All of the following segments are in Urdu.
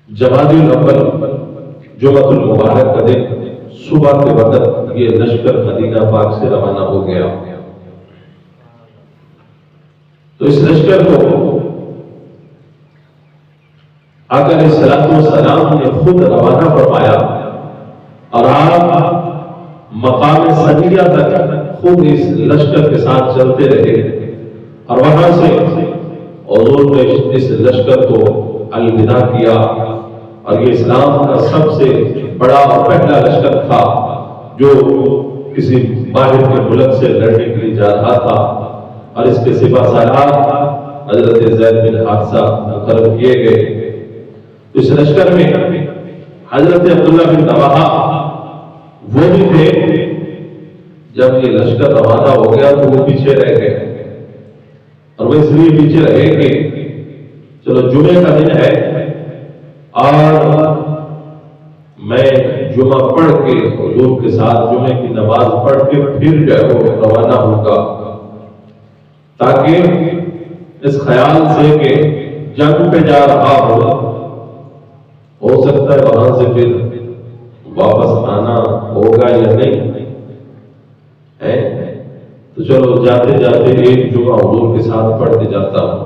جمادی الاول جمعۃ المبارک کا دن صبح کے وقت یہ لشکر مدینہ پاک سے روانہ ہو گیا. تو اس لشکر کو آقا علیہ الصلوۃ والسلام نے خود روانہ فرمایا اور آپ مقام ثنیہ تک خود اس لشکر کے ساتھ چلتے رہے اور وہاں سے حضور نے اس لشکر کو الوداع کیا. اور یہ اسلام کا سب سے بڑا اور پہلا لشکر تھا جو کسی باہر کے ملک سے لڑنے کے لیے جا رہا تھا. اور اس کے سپہ سالار حضرت زید بن حارثہ مقرر کیے گئے. اس لشکر میں حضرت عبداللہ بن رواحہ وہ بھی تھے. جب یہ لشکر روانہ ہو گیا تو وہ پیچھے رہ گئے اور وہ اس لیے پیچھے رہے کہ چلو جمعے کا دن ہے اور میں جمعہ پڑھ کے حضور کے ساتھ جمعے کی نماز پڑھ کے پھر جو ہے وہ روانہ ہوگا، تاکہ اس خیال سے کہ جنگ پہ جا رہا ہو سکتا ہے وہاں سے پھر واپس آنا ہوگا یا نہیں ہے، تو چلو جاتے جاتے ایک جمعہ حضور کے ساتھ پڑھ کے جاتا ہوں.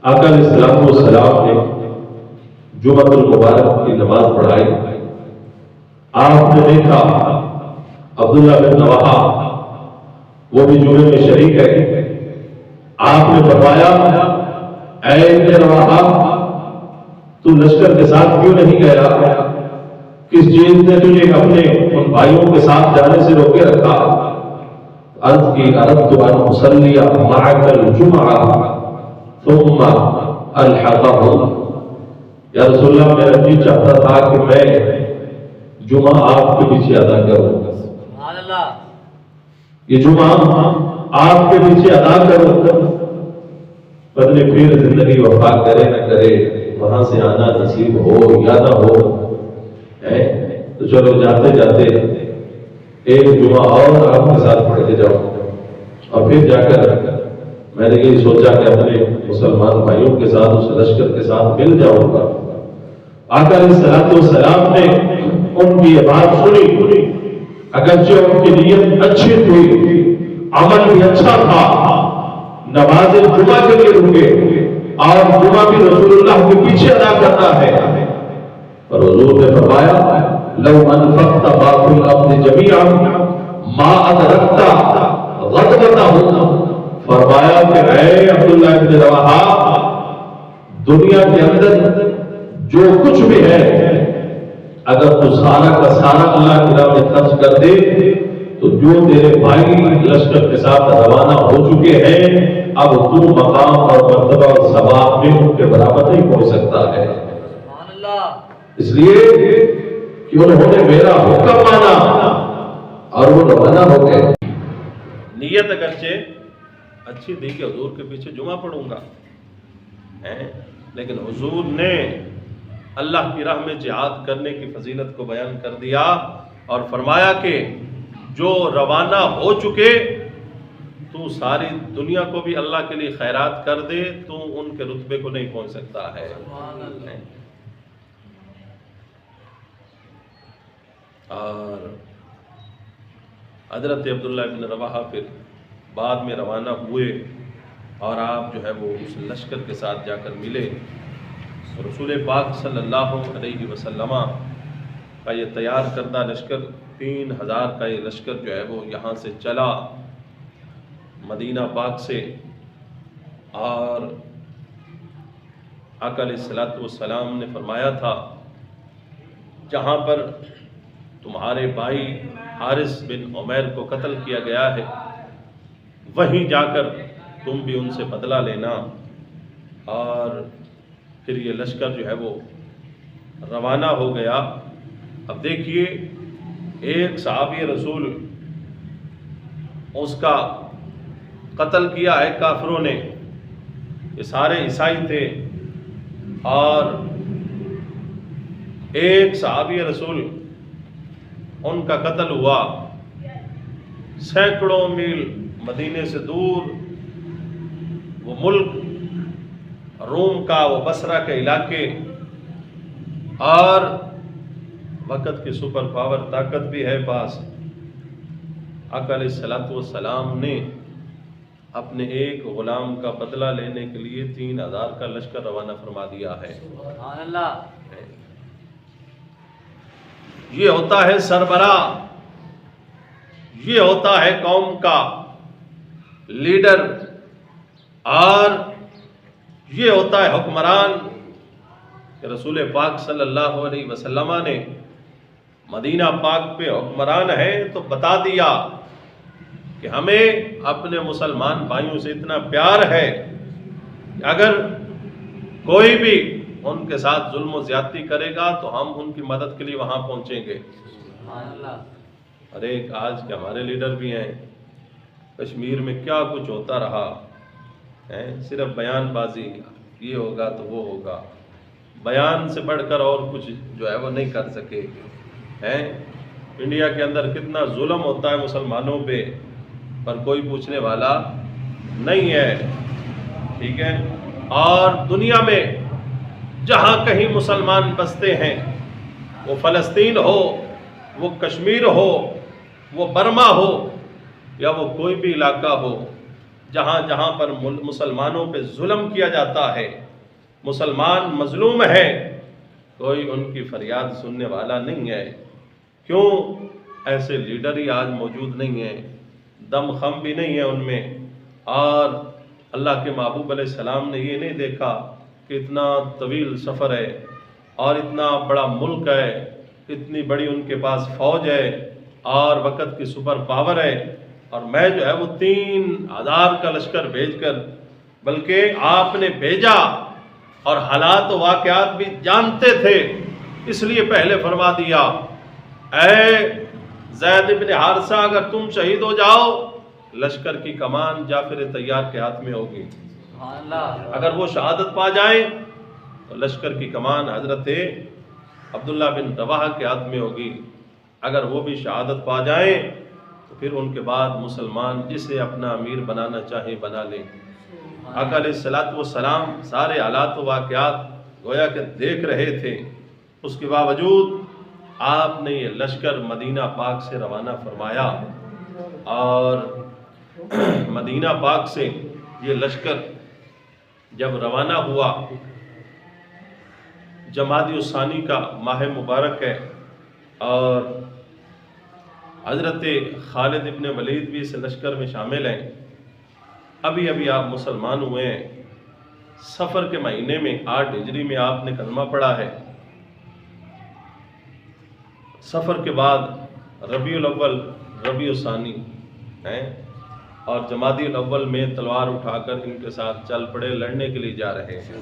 آقا علیہ السلام والسلام نے جمعۃ المبارک کی نماز پڑھائی. آپ نے دیکھا عبداللہ بن رواحہ وہ بھی جمعے میں شریک ہے. آپ نے فرمایا اے ابن رواحہ تو لشکر کے ساتھ کیوں نہیں گیا؟ کس چیز نے تجھے اپنے ان بھائیوں کے ساتھ جانے سے روکے رکھا؟ عرض کی اردت ان اصلی معک الجمعہ ثم الحقہ. یا رسول اللہ میرا جی چاہتا تھا کہ میں جمعہ آپ کے پیچھے ادا کروں، یہ جمعہ آپ کے پیچھے ادا کروں، بدلے پھر زندگی وفا کرے نہ کرے وہاں سے آنا نصیب ہو یا نہ ہو. تو چلو جاتے جاتے ایک جمعہ اور آپ کے ساتھ پڑھ کے جاؤں. اور پھر جا کر میں نے یہی سوچا کہ اپنے مسلمان بھائیوں کے ساتھ اس لشکر کے ساتھ مل جاؤں گا. آقا علیہ الصلوۃ والسلام نے ان کی یہ بات سنی، اگرچہ ان کی نیت اچھی تھی، عمل بھی اچھا تھا، نماز جمعہ کے لیے رکے اور جمعہ بھی رسول اللہ کے پیچھے ادا کرنا ہے. اور حضور نے فرمایا لو انفقت ما فی الارض جميعا ما ادرکت غدوتہ. فرمایا کہ اے عبداللہ بن رواحہ دنیا کے اندر جو کچھ بھی ہے اگر تو سارا کا سارا اللہ کی راہ میں خرچ کر دے تو جو تیرے بھائی لشکر کے ساتھ روانہ ہو چکے ہیں اب تو مقام اور مرتبہ اور ثواب میں ان کے برابر نہیں پہنچ سکتا ہے. اس لیے کہ انہوں نے میرا حکم مانا اور وہ روانہ ہو گئے. نیت اگرچہ اچھی تھی کہ حضور کے پیچھے جمعہ پڑھوں گا، لیکن حضور نے اللہ کی راہ میں جہاد کرنے کی فضیلت کو بیان کر دیا اور فرمایا کہ جو روانہ ہو چکے تو ساری دنیا کو بھی اللہ کے لیے خیرات کر دے تو ان کے رتبے کو نہیں پہنچ سکتا ہے. اور حضرت عبداللہ بن رواحہ پھر بعد میں روانہ ہوئے اور آپ جو ہے وہ اس لشکر کے ساتھ جا کر ملے. رسول پاک صلی اللہ علیہ وسلم کا یہ تیار کردہ لشکر 3000 کا یہ لشکر جو ہے وہ یہاں سے چلا مدینہ پاک سے. اور آقا علیہ الصلوۃ والسلام نے فرمایا تھا جہاں پر تمہارے بھائی حارث بن عمیر کو قتل کیا گیا ہے وہیں جا کر تم بھی ان سے بدلہ لینا. اور پھر یہ لشکر جو ہے وہ روانہ ہو گیا. اب دیکھیے ایک صحابی رسول اس کا قتل کیا ہے کافروں نے، یہ سارے عیسائی تھے، اور ایک صحابی رسول ان کا قتل ہوا سینکڑوں میل مدینے سے دور وہ ملک، روم کا، وہ بصرہ کے علاقے، اور وقت کی سپر پاور طاقت بھی ہے پاس. آقا علیہ الصلوۃ والسلام نے اپنے ایک غلام کا بدلہ لینے کے لیے 3000 کا لشکر روانہ فرما دیا ہے. سبحان اللہ. یہ ہوتا ہے سربراہ، یہ ہوتا ہے قوم کا لیڈر، اور یہ ہوتا ہے حکمران. کہ رسول پاک صلی اللہ علیہ وسلم نے مدینہ پاک پہ حکمران ہے تو بتا دیا کہ ہمیں اپنے مسلمان بھائیوں سے اتنا پیار ہے کہ اگر کوئی بھی ان کے ساتھ ظلم و زیادتی کرے گا تو ہم ان کی مدد کے لیے وہاں پہنچیں گے. سبحان اللہ. ارے آج کے ہمارے لیڈر بھی ہیں، کشمیر میں کیا کچھ ہوتا رہا ہے، صرف بیان بازی، یہ ہوگا تو وہ ہوگا، بیان سے بڑھ کر اور کچھ جو ہے وہ نہیں کر سکے ہیں. انڈیا کے اندر کتنا ظلم ہوتا ہے مسلمانوں پہ، پر کوئی پوچھنے والا نہیں ہے. ٹھیک ہے. اور دنیا میں جہاں کہیں مسلمان بستے ہیں، وہ فلسطین ہو، وہ کشمیر ہو، وہ برما ہو، یا وہ کوئی بھی علاقہ ہو، جہاں جہاں پر مسلمانوں پہ ظلم کیا جاتا ہے، مسلمان مظلوم ہے، کوئی ان کی فریاد سننے والا نہیں ہے. کیوں؟ ایسے لیڈر ہی آج موجود نہیں ہیں، دم خم بھی نہیں ہے ان میں. اور اللہ کے محبوب علیہ السلام نے یہ نہیں دیکھا کہ اتنا طویل سفر ہے اور اتنا بڑا ملک ہے، اتنی بڑی ان کے پاس فوج ہے اور وقت کی سپر پاور ہے، اور میں جو ہے وہ 3000 کا لشکر بھیج کر، بلکہ آپ نے بھیجا اور حالات و واقعات بھی جانتے تھے، اس لیے پہلے فرما دیا اے زید بن حارثہ اگر تم شہید ہو جاؤ لشکر کی کمان جعفر طیار کے ہاتھ میں ہوگی. سبحان اللہ. اگر وہ شہادت پا جائیں تو لشکر کی کمان حضرت عبداللہ بن رواحہ کے ہاتھ میں ہوگی. اگر وہ بھی شہادت پا جائیں تو پھر ان کے بعد مسلمان جسے اپنا امیر بنانا چاہے بنا لیں. آقا علیہ الصلوۃ والسلام سارے حالات و واقعات گویا کہ دیکھ رہے تھے، اس کے باوجود آپ نے یہ لشکر مدینہ پاک سے روانہ فرمایا. اور مدینہ پاک سے یہ لشکر جب روانہ ہوا، جمادی الثانی کا ماہ مبارک ہے، اور حضرت خالد ابن ولید بھی اس لشکر میں شامل ہیں. ابھی ابھی آپ مسلمان ہوئے ہیں، سفر کے مہینے میں 8 ہجری میں آپ نے کلمہ پڑھا ہے. سفر کے بعد ربیع الاول ربیع الثانی ہیں، اور جمادی الاول میں تلوار اٹھا کر ان کے ساتھ چل پڑے، لڑنے کے لیے جا رہے ہیں.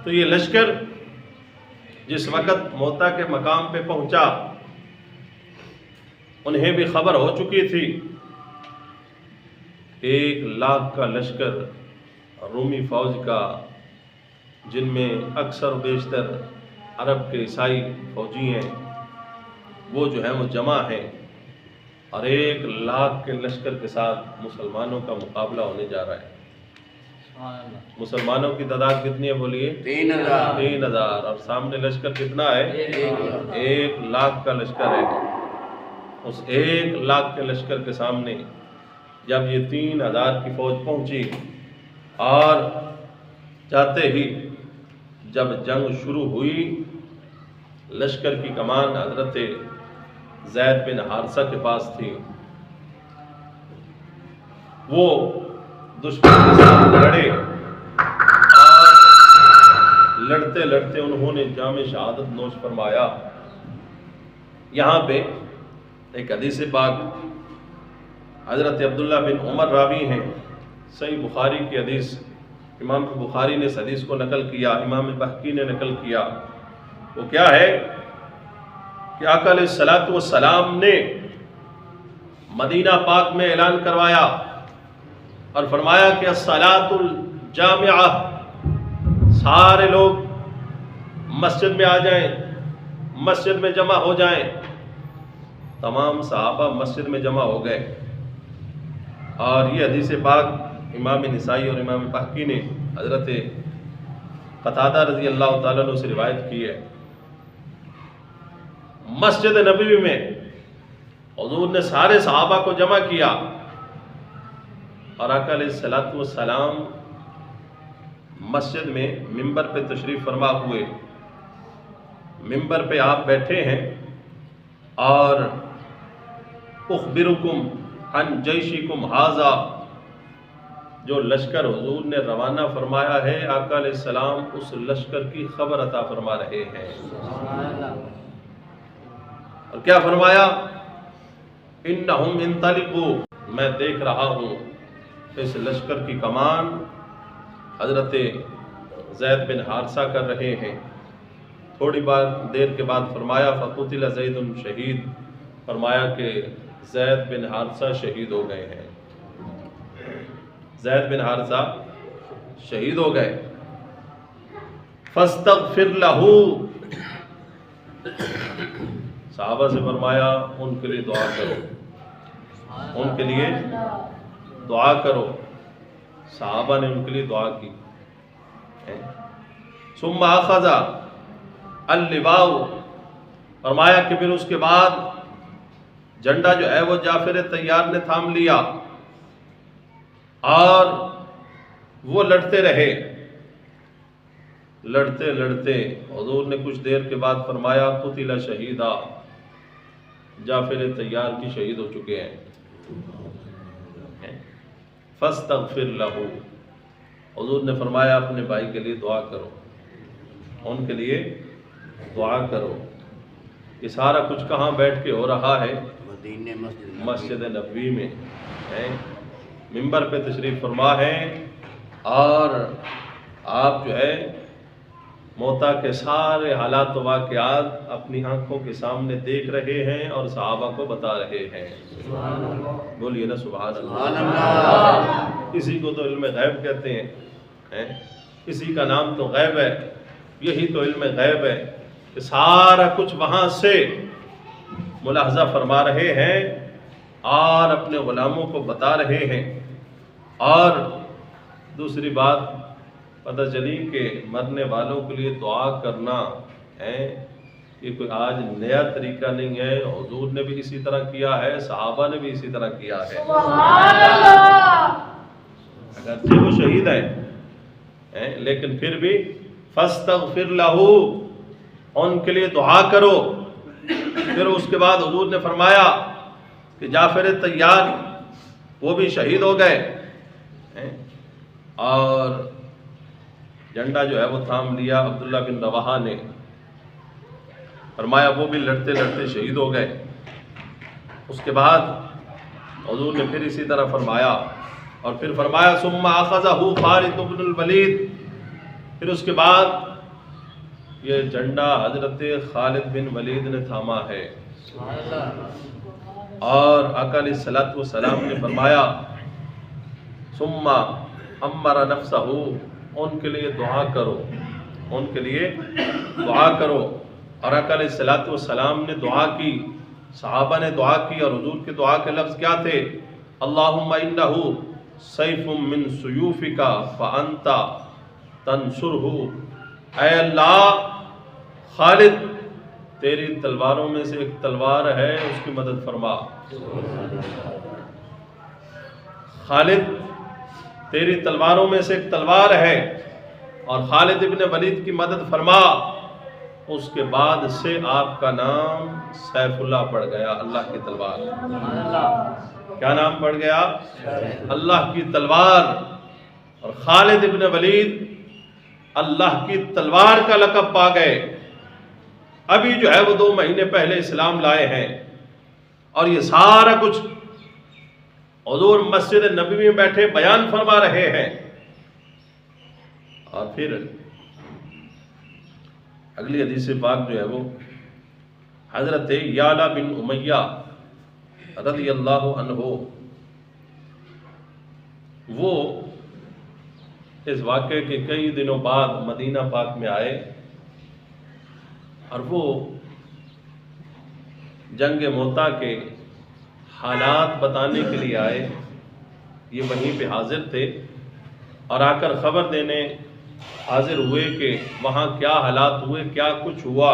تو یہ لشکر جس وقت موتا کے مقام پہ پہنچا، انہیں بھی خبر ہو چکی تھی 1,00,000 کا لشکر رومی فوج کا، جن میں اکثر و بیشتر عرب کے عیسائی فوجی ہیں، وہ جو ہیں وہ جمع ہیں، اور 1,00,000 کے لشکر کے ساتھ مسلمانوں کا مقابلہ ہونے جا رہا ہے. مسلمانوں کی تعداد کتنی ہے بولیے؟ 3,000. اور سامنے لشکر کتنا ہے؟ 1,00,000 کا لشکر ہے. اس 1,00,000 کے لشکر کے سامنے جب یہ 3,000 کی فوج پہنچی، اور جاتے ہی جب جنگ شروع ہوئی، لشکر کی کمان حضرت زید بن حارثہ کے پاس تھی. وہ دشمن کے ساتھ لڑے، اور لڑتے لڑتے انہوں نے جام شہادت نوش فرمایا. یہاں پہ ایک حدیث پاک حضرت عبداللہ بن عمر راوی ہیں، صحیح بخاری کی حدیث، امام بخاری نے اس حدیث کو نقل کیا، امام بحقی نے نقل کیا. وہ کیا ہے کہ آقا علیہ الصلوۃ والسلام نے مدینہ پاک میں اعلان کروایا اور فرمایا کہ الصلاۃ الجامعہ، سارے لوگ مسجد میں آ جائیں، مسجد میں جمع ہو جائیں. تمام صحابہ مسجد میں جمع ہو گئے، اور یہ حدیث پاک امام نسائی اور امام بحقی نے حضرت قتادہ رضی اللہ تعالیٰ عنہ سے روایت کی ہے، مسجد نبوی میں حضور نے سارے صحابہ کو جمع کیا اور آقا علیہ الصلوۃ والسلام مسجد میں ممبر پہ تشریف فرما ہوئے، ممبر پہ آپ بیٹھے ہیں اور اخبرکم عن جیشکم ھذا، جو لشکر حضور نے روانہ فرمایا ہے آقا علیہ السلام اس لشکر کی خبر عطا فرما رہے ہیں۔ اور کیا فرمایا؟ انہم انطلقوا، میں دیکھ رہا ہوں اس لشکر کی کمان حضرت زید بن حارثہ کر رہے ہیں۔ تھوڑی دیر کے بعد فرمایا فقتل زید شہید، فرمایا کہ زید بن حارثہ شہید ہو گئے ہیں، زید بن حارثہ شہید ہو گئے۔ فاستغفر لہ، صحابہ سے فرمایا ان کے لیے دعا کرو، ان کے لیے دعا کرو۔ صحابہ نے ان کے لیے دعا کی۔ ثم اخذ اللواء، فرمایا کہ پھر اس کے بعد جھنڈا جو ہے وہ جعفر طیار نے تھام لیا اور وہ لڑتے رہے، لڑتے لڑتے حضور نے کچھ دیر کے بعد فرمایا قتل شہیدا، جعفر طیار کی شہید ہو چکے ہیں۔ فاستغفر لہ، حضور نے فرمایا اپنے بھائی کے لیے دعا کرو، ان کے لیے دعا کرو۔ یہ سارا کچھ کہاں بیٹھ کے ہو رہا ہے؟ مسجد نبوی میں ہے، ممبر پہ تشریف فرما ہے اور آپ جو ہے موتا کے سارے حالات و واقعات اپنی آنکھوں کے سامنے دیکھ رہے ہیں اور صحابہ کو بتا رہے ہیں۔ بولیے نا سبحان اللہ۔ کسی کو تو علم غیب کہتے ہیں، کسی کا نام تو غیب ہے، یہی تو علم غیب ہے کہ سارا کچھ وہاں سے ملاحظہ فرما رہے ہیں اور اپنے غلاموں کو بتا رہے ہیں۔ اور دوسری بات پتہ چلی کہ مرنے والوں کے لیے دعا کرنا ہے، یہ کوئی آج نیا طریقہ نہیں ہے، حضور نے بھی اسی طرح کیا ہے، صحابہ نے بھی اسی طرح کیا ہے۔ اگرچہ وہ شہید ہیں لیکن پھر بھی فاستغفر لہ، ان کے لیے دعا کرو۔ پھر اس کے بعد حضور نے فرمایا کہ جعفر طیار وہ بھی شہید ہو گئے اور جھنڈا جو ہے وہ تھام لیا عبداللہ بن رواحہ نے، فرمایا وہ بھی لڑتے لڑتے شہید ہو گئے۔ اس کے بعد حضور نے پھر اسی طرح فرمایا اور پھر فرمایا ثم اخذہ خالد بن الولید، پھر اس کے بعد یہ جھنڈا حضرت خالد بن ولید نے تھاما ہے اور آقا علیہ الصلوۃ والسلام نے فرمایا ثم امر نفسہ، ان کے لیے دعا کرو، ان کے لیے دعا کرو۔ اور آقا علیہ الصلوۃ والسلام نے دعا کی، صحابہ نے دعا کی اور حضور کے دعا کے لفظ کیا تھے؟ اللہم انہ سیف من سیوفک فانت تنصرہ، اے اللہ خالد تیری تلواروں میں سے ایک تلوار ہے، اس کی مدد فرما۔ خالد تیری تلواروں میں سے ایک تلوار ہے اور خالد ابن ولید کی مدد فرما۔ اس کے بعد سے آپ کا نام سیف اللہ پڑ گیا، اللہ کی تلوار۔ کیا نام پڑ گیا؟ اللہ کی تلوار۔ اور خالد ابن ولید اللہ کی تلوار کا لقب پا گئے۔ ابھی جو ہے وہ 2 مہینے پہلے اسلام لائے ہیں اور یہ سارا کچھ حضور مسجد نبوی میں بیٹھے بیان فرما رہے ہیں۔ اور پھر اگلی حدیث پاک جو ہے وہ حضرت یعلا بن امیہ رضی اللہ عنہ، وہ اس واقعے کے کئی دنوں بعد مدینہ پاک میں آئے اور وہ جنگ موتا کے حالات بتانے کے لیے آئے۔ یہ وہیں پہ حاضر تھے اور آ کر خبر دینے حاضر ہوئے کہ وہاں کیا حالات ہوئے، کیا کچھ ہوا،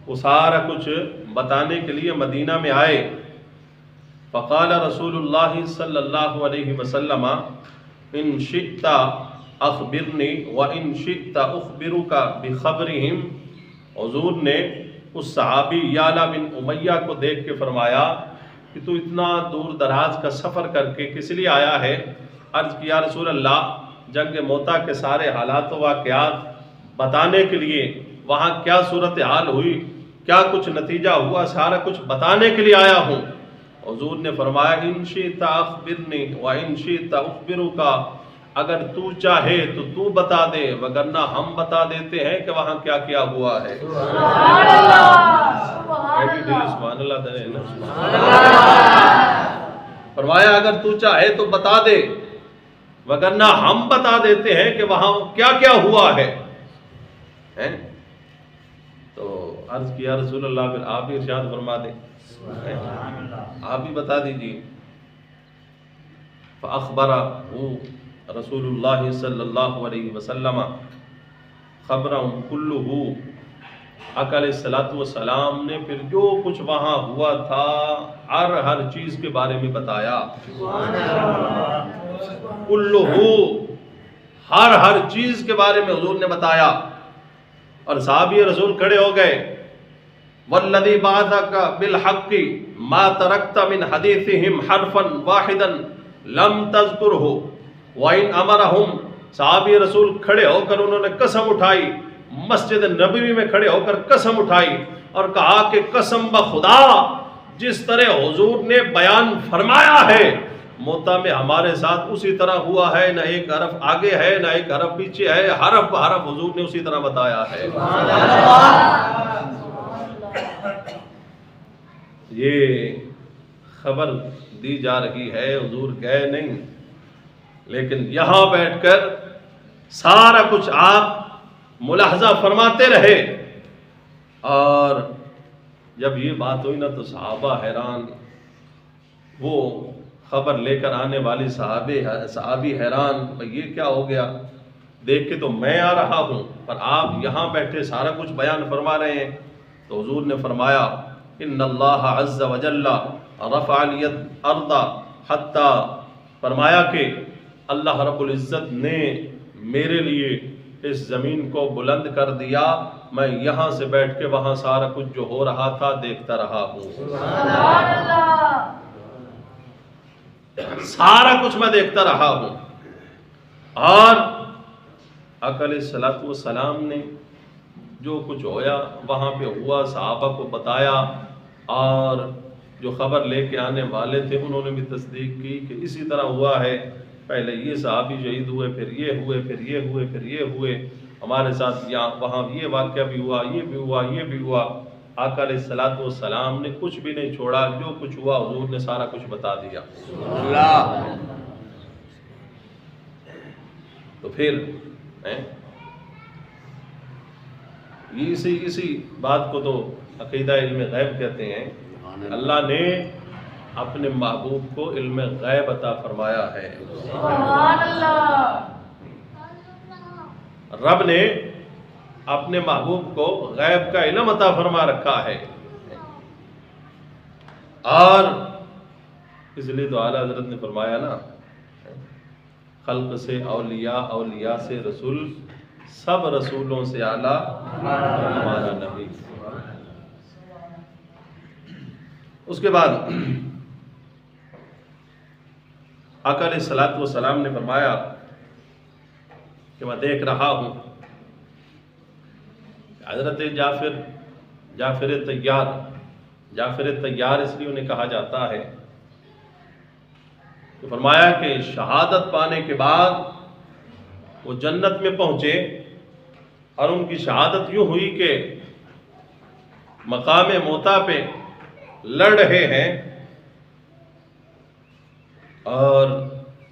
وہ سارا کچھ بتانے کے لیے مدینہ میں آئے۔ فقال رسول اللہ صلی اللہ علیہ وسلم ان شئت اخبرنی وان شئت اخبرک بخبرہم۔ حضور نے اس صحابی یعلا بن امیہ کو دیکھ کے فرمایا کہ تو اتنا دور دراز کا سفر کر کے کس لیے آیا ہے؟ عرض کیا رسول اللہ، جنگ موتا کے سارے حالات و واقعات بتانے کے لیے، وہاں کیا صورتحال ہوئی، کیا کچھ نتیجہ ہوا، سارا کچھ بتانے کے لیے آیا ہوں۔ حضور نے فرمایا ان شئت اخبرنی وان شئت اخبرک، اگر تو چاہے تو تو بتا دے، وگرنہ ہم بتا دیتے ہیں کہ وہاں کیا کیا ہوا ہے۔ سبحان اللہ، سبحان اللہ، سبحان اللہ دے نا۔ فرمایا اگر تو چاہے تو بتا دے، وگرنہ ہم بتا دیتے ہیں کہ وہاں کیا کیا ہوا ہے۔ تو عرض کیا رسول اللہ پھر آپ بھی ارشاد فرما دیں، آپ بھی بتا دیجیے۔ فأخبرہ رسول اللہ صلی اللہ علیہ وسلم خبرہم کلہ، آقا علیہ الصلوۃ والسلام نے پھر جو کچھ وہاں ہوا تھا ہر چیز کے بارے میں بتایا۔ کلہ، ہر چیز کے بارے میں حضور نے بتایا۔ اور صحابی رسول کھڑے ہو گئے، والذی بعثک بالحق ما ترکت من حدیثہم حرفا واحدا لم تذکرہ وان امرہم۔ صحابی رسول کھڑے ہو کر انہوں نے قسم اٹھائی، مسجد نبوی میں کھڑے ہو کر قسم اٹھائی اور کہا کہ قسم بخدا، جس طرح حضور نے بیان فرمایا ہے موتا میں ہمارے ساتھ اسی طرح ہوا ہے، نہ ایک حرف آگے ہے نہ ایک حرف پیچھے ہے، حرف بحرف حضور نے اسی طرح بتایا ہے۔ یہ خبر دی جا رہی ہے، حضور گئے نہیں، لیکن یہاں بیٹھ کر سارا کچھ آپ ملاحظہ فرماتے رہے۔ اور جب یہ بات ہوئی نا تو صحابہ حیران، وہ خبر لے کر آنے والی صحابی حیران، یہ کیا ہو گیا، دیکھ کے تو میں آ رہا ہوں پر آپ یہاں بیٹھے سارا کچھ بیان فرما رہے ہیں۔ تو حضور نے فرمایا ان اللہ عز وجل رفع الارض حتی، فرمایا کہ اللہ رب العزت نے میرے لیے اس زمین کو بلند کر دیا، میں یہاں سے بیٹھ کے وہاں سارا کچھ جو ہو رہا تھا دیکھتا رہا ہوں۔ سبحان اللہ، سارا کچھ میں دیکھتا رہا ہوں۔ اور آقا علیہ الصلوۃ والسلام نے جو کچھ ہویا وہاں پہ ہوا صحابہ کو بتایا، اور جو خبر لے کے آنے والے تھے انہوں نے بھی تصدیق کی کہ اسی طرح ہوا ہے، پہلے یہ صحابی شہید ہوئے، پھر یہ ہوئے، پھر یہ ہوئے، پھر یہ ہوئے، ہمارے ساتھ یہاں وہاں یہ واقعہ بھی ہوا، یہ بھی ہوا، یہ بھی ہوا۔ آقا علیہ الصلوۃ والسلام نے کچھ بھی نہیں چھوڑا، جو کچھ ہوا حضور نے سارا کچھ بتا دیا۔ تو پھر اسی بات کو تو عقیدہ علم غیب کہتے ہیں۔ اللہ نے اپنے محبوب کو علم غیب عطا فرمایا ہے۔ سبحان اللہ، رب نے اپنے محبوب کو غیب کا علم عطا فرما رکھا ہے، اور اس لیے تو اعلیٰ حضرت نے فرمایا نا، خلق سے اولیاء، اولیاء سے رسول، سب رسولوں سے اعلیٰ ہمارا نبی۔ اس کے بعد آقا علیہ الصلوۃ والسلام نے فرمایا کہ میں دیکھ رہا ہوں حضرت جعفر طیار اس لیے انہیں کہا جاتا ہے کہ فرمایا کہ شہادت پانے کے بعد وہ جنت میں پہنچے، اور ان کی شہادت یوں ہوئی کہ مقام موتا پہ لڑ رہے ہیں، اور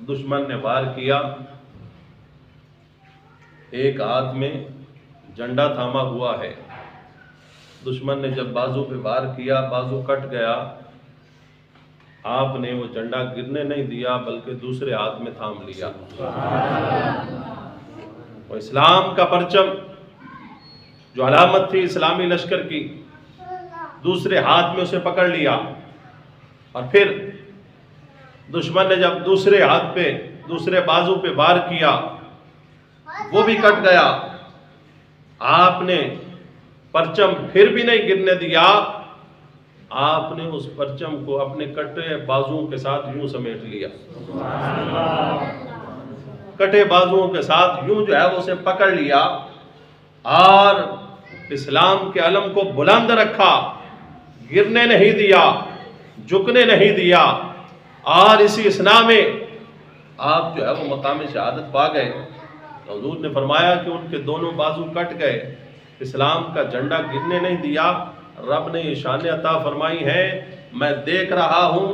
دشمن نے وار کیا، ایک ہاتھ میں جھنڈا تھاما ہوا ہے، دشمن نے جب بازو پہ وار کیا بازو کٹ گیا، آپ نے وہ جھنڈا گرنے نہیں دیا بلکہ دوسرے ہاتھ میں تھام لیا. وہ اسلام کا پرچم جو علامت تھی اسلامی لشکر کی، دوسرے ہاتھ میں اسے پکڑ لیا. اور پھر دشمن نے جب دوسرے ہاتھ پہ، دوسرے بازو پہ وار کیا، وہ بھی کٹ گیا. آپ نے پرچم پھر بھی نہیں گرنے دیا، آپ نے اس پرچم کو اپنے کٹے بازوؤں کے ساتھ یوں سمیٹ لیا. کٹے بازوؤں کے ساتھ یوں جو ہے وہ اسے پکڑ لیا اور اسلام کے علم کو بلند رکھا، گرنے نہیں دیا، جھکنے نہیں دیا. اور اسی اسنا میں آپ جو ہے وہ مقام شہادت پا گئے. حضور نے فرمایا کہ ان کے دونوں بازو کٹ گئے، اسلام کا جھنڈا گرنے نہیں دیا. رب نے یہ شان عطا فرمائی ہے، میں دیکھ رہا ہوں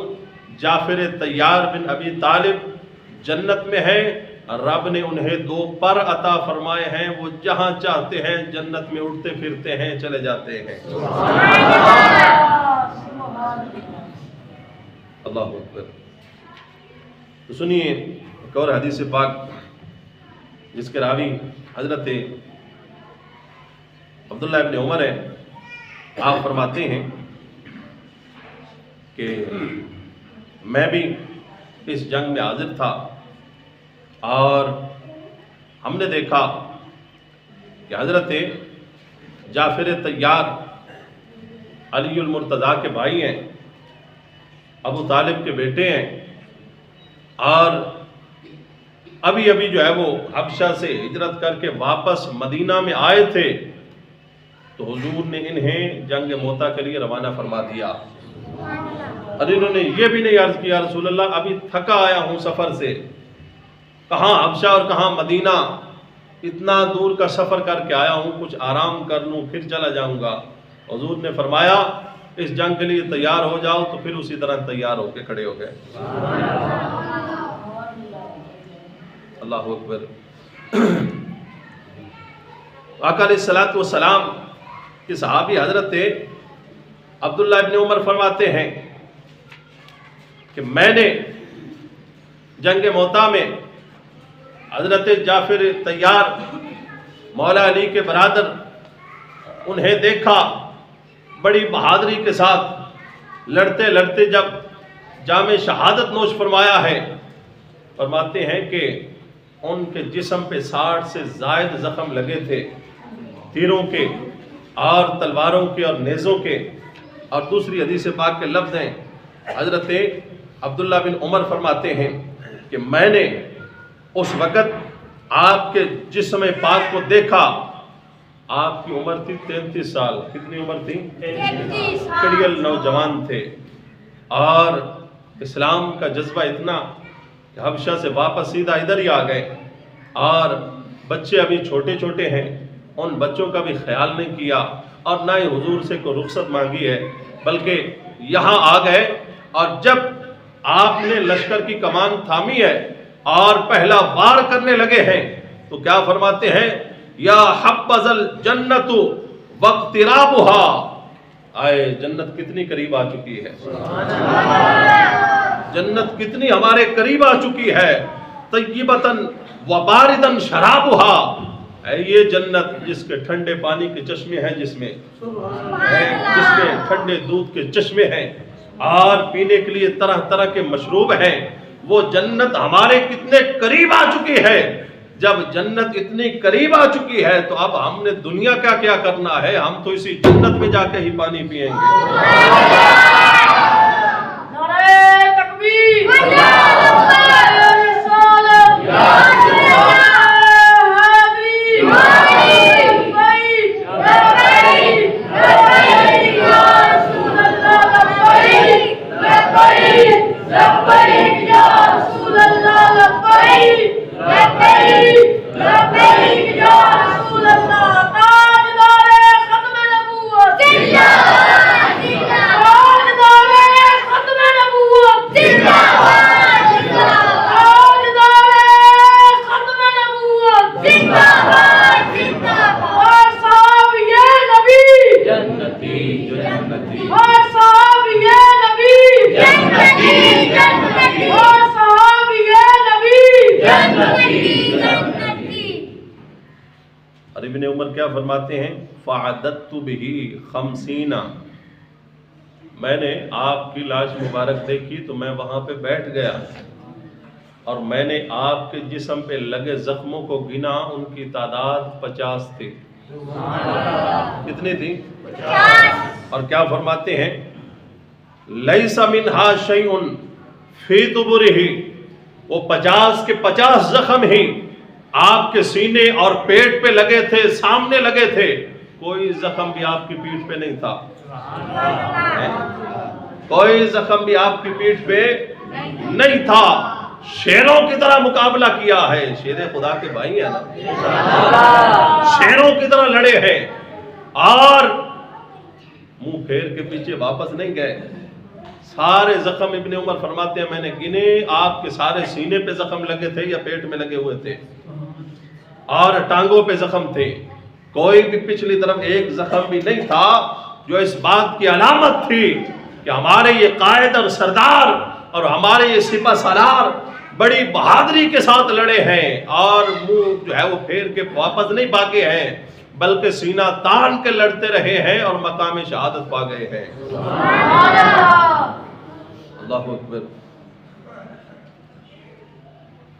جعفر طیار بن ابی طالب جنت میں ہیں، رب نے انہیں 2 پر عطا فرمائے ہیں، وہ جہاں چاہتے ہیں جنت میں اڑتے پھرتے ہیں، چلے جاتے ہیں. اللہ اکبر. تو سنیے ایک اور حدیث پاک جس کے راوی حضرت عبداللہ ابن عمر ہے. آپ فرماتے ہیں کہ میں بھی اس جنگ میں حاضر تھا اور ہم نے دیکھا کہ حضرت جعفر طیار علی المرتضیٰ کے بھائی ہیں، ابو طالب کے بیٹے ہیں، اور ابھی ابھی جو ہے وہ حبشہ سے ہجرت کر کے واپس مدینہ میں آئے تھے. تو حضور نے انہیں جنگ موتا کے لیے روانہ فرما دیا. اور انہوں نے یہ بھی نہیں عرض کیا رسول اللہ ابھی تھکا آیا ہوں سفر سے، کہاں حبشہ اور کہاں مدینہ، اتنا دور کا سفر کر کے آیا ہوں، کچھ آرام کر لوں پھر چلا جاؤں گا. حضور نے فرمایا اس جنگ کے لیے تیار ہو جاؤ. تو پھر اسی طرح تیار ہو کے کھڑے ہو گئے. اللہ اکبر. آقا علیہ الصلوۃ والسلام کہ صحابی حضرت عبداللہ ابن عمر فرماتے ہیں کہ میں نے جنگ موتا میں حضرت جعفر طیار مولا علی کے برادر انہیں دیکھا، بڑی بہادری کے ساتھ لڑتے لڑتے جب جام شہادت نوش فرمایا ہے. فرماتے ہیں کہ ان کے جسم پہ 60 سے زائد زخم لگے تھے، تیروں کے اور تلواروں کے اور نیزوں کے. اور دوسری حدیث پاک کے لفظ ہیں، حضرت عبداللہ بن عمر فرماتے ہیں کہ میں نے اس وقت آپ کے جسم پاک کو دیکھا. آپ کی عمر تھی 33 سال. کتنی عمر تھی؟ 33 سال. کڑیل نوجوان تھے اور اسلام کا جذبہ اتنا کہ حبشہ سے واپس سیدھا ادھر ہی آ گئے. اور بچے ابھی چھوٹے چھوٹے ہیں، ان بچوں کا بھی خیال نہیں کیا اور نہ ہی حضور سے کوئی رخصت مانگی ہے، بلکہ یہاں آ گئے. اور جب آپ نے لشکر کی کمان تھامی ہے اور پہلا وار کرنے لگے ہیں تو کیا فرماتے ہیں؟ یا حبذ الجنت واقترابها. آئے جنت کتنی قریب آ چکی ہے، جنت کتنی ہمارے قریب آ چکی ہے. طیبتن وباردن شرابها. یہ جنت جس کے ٹھنڈے پانی کے چشمے ہیں، جس میں ٹھنڈے دودھ کے چشمے ہیں اور پینے کے لیے طرح طرح کے مشروب ہیں، وہ جنت ہمارے کتنے قریب آ چکی ہے. جب جنت اتنی قریب آ چکی ہے تو اب ہم نے دنیا کا کیا کرنا ہے؟ ہم تو اسی جنت میں جا کے ہی پانی پیئیں گے. نعرہ تکبیر، اور ابن عمر کیا فرماتے ہیں؟ فعددت بہ 50، میں نے آپ کی لاش مبارک دیکھی تو میں وہاں پہ بیٹھ گیا اور میں نے آپ کے جسم پہ لگے زخموں کو گنا، ان کی تعداد 50 تھی۔ کتنی تھی؟ 50۔ اور کیا فرماتے ہیں؟ لیس منہا شیء فی دبرہ، وہ 50 کے 50 زخم ہی آپ کے سینے اور پیٹ پہ لگے تھے، سامنے لگے تھے، کوئی زخم بھی آپ کی پیٹھ پہ نہیں تھا، کوئی زخم بھی آپ کی پیٹھ پہ نہیں تھا۔ شیروں کی طرح مقابلہ کیا ہے، شیر خدا کے بھائی ہیں نا، شیروں کی طرح لڑے ہیں اور منہ پھیر کے پیچھے واپس نہیں گئے۔ سارے زخم ابن عمر فرماتے ہیں میں نے گنے، آپ کے سارے سینے پہ زخم لگے تھے یا پیٹ میں لگے ہوئے تھے اور ٹانگوں پہ زخم تھے، کوئی بھی پچھلی طرف ایک زخم بھی نہیں تھا، جو اس بات کی علامت تھی کہ ہمارے یہ قائد اور سردار اور ہمارے یہ سپہ سالار بڑی بہادری کے ساتھ لڑے ہیں اور منہ جو ہے وہ پھیر کے واپس نہیں بھاگے ہیں، بلکہ سینہ تان کے لڑتے رہے ہیں اور مقام شہادت پا گئے ہیں۔ اللہ اکبر۔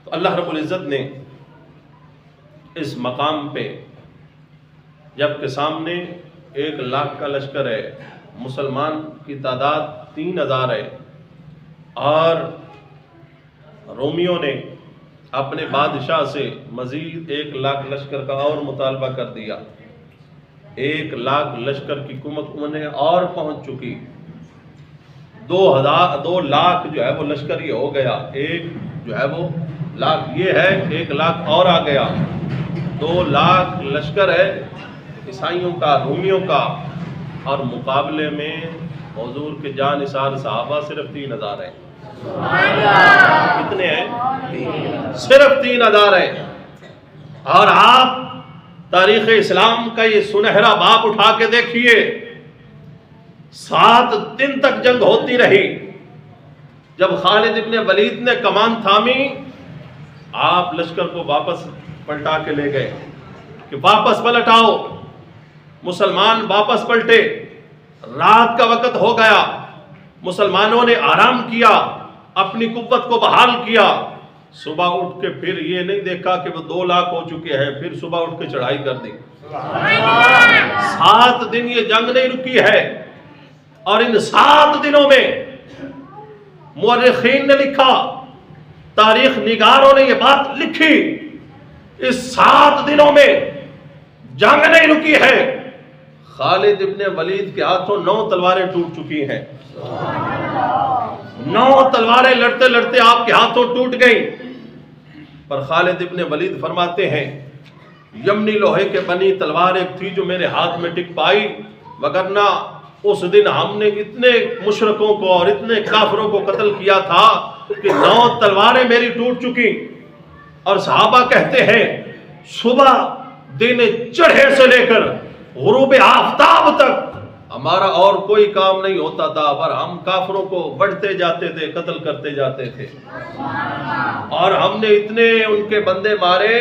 تو اللہ رب العزت نے اس مقام پہ جب کہ سامنے 1 لاکھ کا لشکر ہے، مسلمان کی تعداد 3000 ہے اور رومیوں نے اپنے بادشاہ سے مزید 1 لاکھ لشکر کا اور مطالبہ کر دیا، 1 لاکھ لشکر کی قوت انہیں اور پہنچ چکی، 2 لاکھ جو ہے وہ لشکر یہ ہو گیا، ایک جو ہے وہ لاکھ یہ ہے، 1 لاکھ اور آ گیا، 2 لاکھ لشکر ہے عیسائیوں کا، رومیوں کا، اور مقابلے میں حضور کے جان نثار صحابہ صرف 3000 ہیں۔ کتنے ہیں؟ صرف 3000 ہیں۔ اور آپ تاریخ اسلام کا یہ سنہرا باب اٹھا کے دیکھیے، 7 دن تک جنگ ہوتی رہی۔ جب خالد ابن ولید نے کمان تھامی، آپ لشکر کو واپس پلٹا کے لے گئے کہ واپس پلٹاؤ، مسلمان واپس پلٹے، رات کا وقت ہو گیا، مسلمانوں نے آرام کیا، اپنی قوت کو بحال کیا، صبح اٹھ کے پھر یہ نہیں دیکھا کہ وہ 2 لاکھ ہو چکے ہیں، پھر صبح اٹھ کے چڑھائی کر دی۔ 7 دن یہ جنگ نہیں رکی ہے، اور ان 7 دنوں میں مورخین نے لکھا، تاریخ نگاروں نے یہ بات لکھی، اس 7 دنوں میں جنگ نہیں رکی ہے۔ خالد ابن ولید کے ہاتھوں 9 تلواریں ٹوٹ چکی ہیں، 9 تلواریں لڑتے لڑتے آپ کے ہاتھوں ٹوٹ گئیں، پر خالد ابن ولید فرماتے ہیں یمنی لوہے کے بنی تلوار ایک تھی جو میرے ہاتھ میں ٹک پائی، وگرنہ اس دن ہم نے اتنے مشرکوں کو اور اتنے کافروں کو قتل کیا تھا کہ 9 تلواریں میری ٹوٹ چکی۔ اور صحابہ کہتے ہیں صبح دن چڑھے سے لے کر غروب آفتاب تک ہمارا اور کوئی کام نہیں ہوتا تھا، پر ہم کافروں کو بڑھتے جاتے تھے، قتل کرتے جاتے تھے، اور ہم نے اتنے ان کے بندے مارے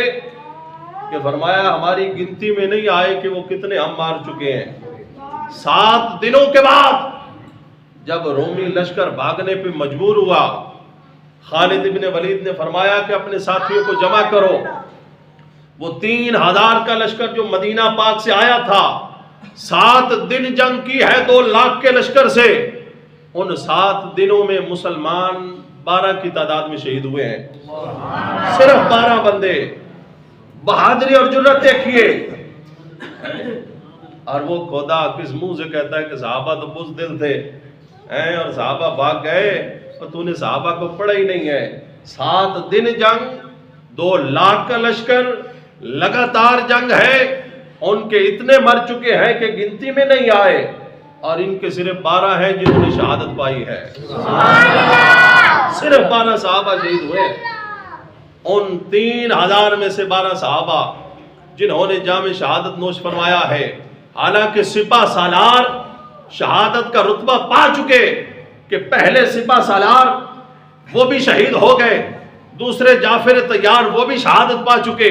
کہ فرمایا ہماری گنتی میں نہیں آئے کہ وہ کتنے ہم مار چکے ہیں۔ 7 دنوں کے بعد جب رومی لشکر بھاگنے پہ مجبور ہوا، خالد ابن ولید نے فرمایا کہ اپنے ساتھیوں کو جمع کرو۔ وہ 3000 کا لشکر جو مدینہ پاک سے آیا تھا، 7 دن جنگ کی ہے 2 لاکھ کے لشکر سے، ان 7 دنوں میں مسلمان 12 کی تعداد میں شہید ہوئے ہیں، صرف 12 بندے۔ بہادری اور جرأت دیکھیے۔ اور وہ خدا کس منہ سے کہتا ہے کہ صحابہ تو بزدل تھے اور صحابہ بھاگ گئے، اور تو نے صحابہ کو پڑھا ہی نہیں ہے۔ 7 دن جنگ، 2 لاکھ کا لشکر، لگاتار جنگ ہے، ان کے اتنے مر چکے ہیں کہ گنتی میں نہیں آئے، اور ان کے صرف 12 ہیں جنہوں نے شہادت پائی ہے، صرف 12 صحابہ شہید ہوئے۔ ان 3000 میں سے 12 صحابہ جنہوں نے جام شہادت نوش فرمایا ہے، حالانکہ سپہ سالار شہادت کا رتبہ پا چکے کہ پہلے سپہ سالار وہ بھی شہید ہو گئے، دوسرے جعفر طیار وہ بھی شہادت پا چکے،